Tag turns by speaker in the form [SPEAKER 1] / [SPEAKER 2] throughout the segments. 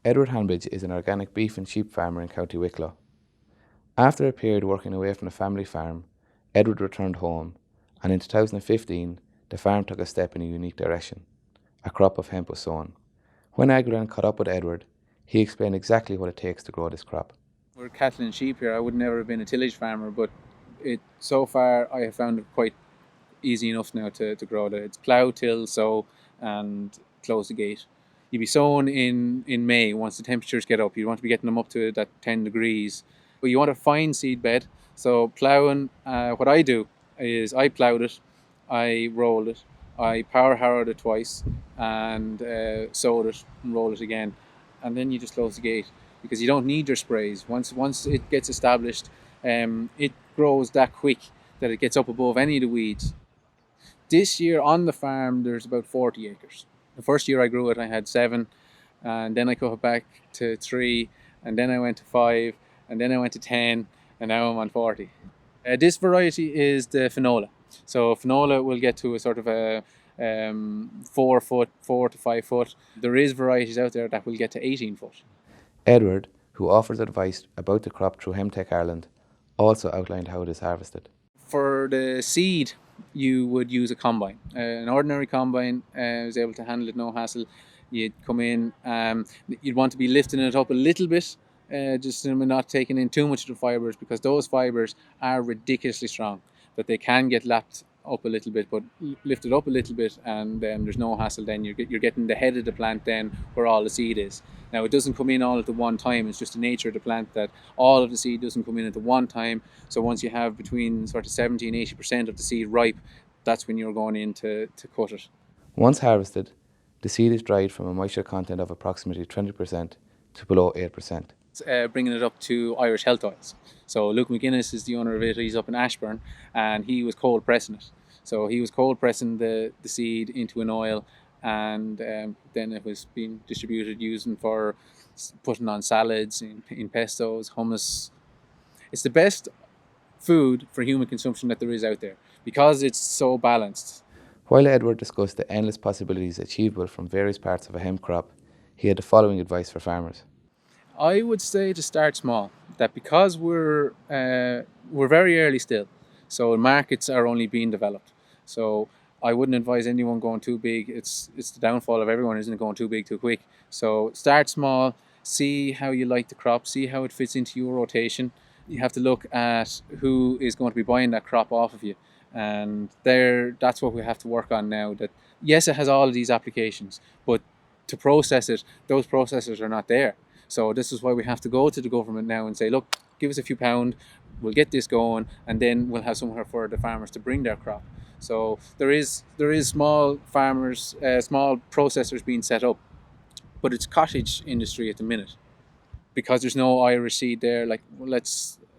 [SPEAKER 1] Edward Hanbidge is an organic beef and sheep farmer in County Wicklow. After a period working away from the family farm, Edward returned home, and in 2015 the farm took a step in a unique direction. A crop of hemp was sown. When Agriland caught up with Edward, he explained exactly what it takes to grow this crop.
[SPEAKER 2] We're cattle and sheep here. I would never have been a tillage farmer, but so far I have found it quite easy enough now to grow it. It's plough, till, sow, and close the gate. You'd be sowing in May once the temperatures get up. You want to be getting them up to that 10 degrees. But you want a fine seed bed. So ploughing, what I do is I ploughed it, I rolled it, I power harrowed it twice, and sowed it and rolled it again. And then you just close the gate because you don't need your sprays. Once it gets established, it grows that quick that it gets up above any of the weeds. This year on the farm, there's about 40 acres. The first year I grew it, I had 7, and then I cut it back to 3, and then I went to 5, and then I went to 10, and now I'm on 40. This variety is the Finola. So Finola will get to a sort of a 4 to 5 foot. There is varieties out there that will get to 18 foot.
[SPEAKER 1] Edward, who offers advice about the crop through Hemtech Ireland, also outlined how it is harvested.
[SPEAKER 2] For the seed, you would use a combine. An ordinary combine is able to handle it, no hassle. You'd come in, you'd want to be lifting it up a little bit, just not taking in too much of the fibres, because those fibres are ridiculously strong, that they can get lapped up a little bit, but lift it up a little bit and there's no hassle. Then you're getting the head of the plant then where all the seed is. Now it doesn't come in all at the one time. It's just the nature of the plant that all of the seed doesn't come in at the one time. So once you have between sort of 70 and 80% of the seed ripe, that's when you're going in to cut it.
[SPEAKER 1] Once harvested, the seed is dried from a moisture content of approximately 20% to below 8%.
[SPEAKER 2] Bringing it up to Irish Health Oils. So Luke McGuinness is the owner of it. He's up in Ashburn, and he was cold pressing it. So he was cold pressing the seed into an oil, and then it was being distributed, using for putting on salads, in pestos, hummus. It's the best food for human consumption that there is out there because it's so balanced.
[SPEAKER 1] While Edward discussed the endless possibilities achievable from various parts of a hemp crop, he had the following advice for farmers.
[SPEAKER 2] I would say to start small, that because we're very early still, so markets are only being developed. So I wouldn't advise anyone going too big. It's the downfall of everyone, isn't it, going too big too quick. So start small, see how you like the crop, see how it fits into your rotation. You have to look at who is going to be buying that crop off of you. And that's what we have to work on now. That yes, it has all of these applications, but to process it, those processors are not there. So this is why we have to go to the government now and say, look, give us a few pound, we'll get this going, and then we'll have somewhere for the farmers to bring their crop. So there is small farmers, small processors being set up, but it's cottage industry at the minute because there's no Irish seed there. Like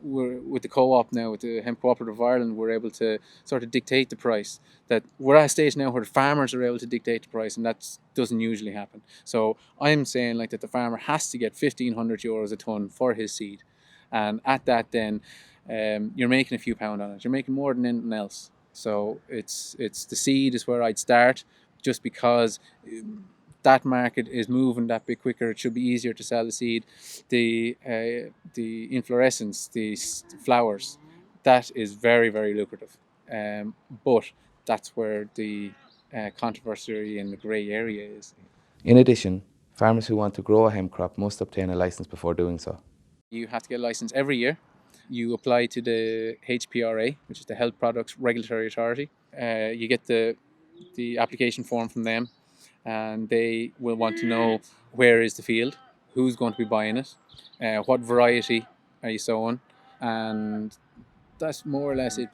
[SPEAKER 2] we're with the co-op now, with the Hemp Cooperative of Ireland, we're able to sort of dictate the price. That we're at a stage now where the farmers are able to dictate the price, and that doesn't usually happen. So I'm saying like that the farmer has to get €1,500 a tonne for his seed, and at that then you're making a few pound on it. You're making more than anything else. So it's the seed is where I'd start, just because that market is moving that bit quicker. It should be easier to sell the seed. The inflorescence, the flowers, that is very, very lucrative. But that's where the controversy and the grey area is.
[SPEAKER 1] In addition, farmers who want to grow a hemp crop must obtain a licence before doing so.
[SPEAKER 2] You have to get a licence every year. You apply to the HPRA, which is the Health Products Regulatory Authority. You get the application form from them, and they will want to know where is the field, who's going to be buying it, what variety are you sowing, and that's more or less it.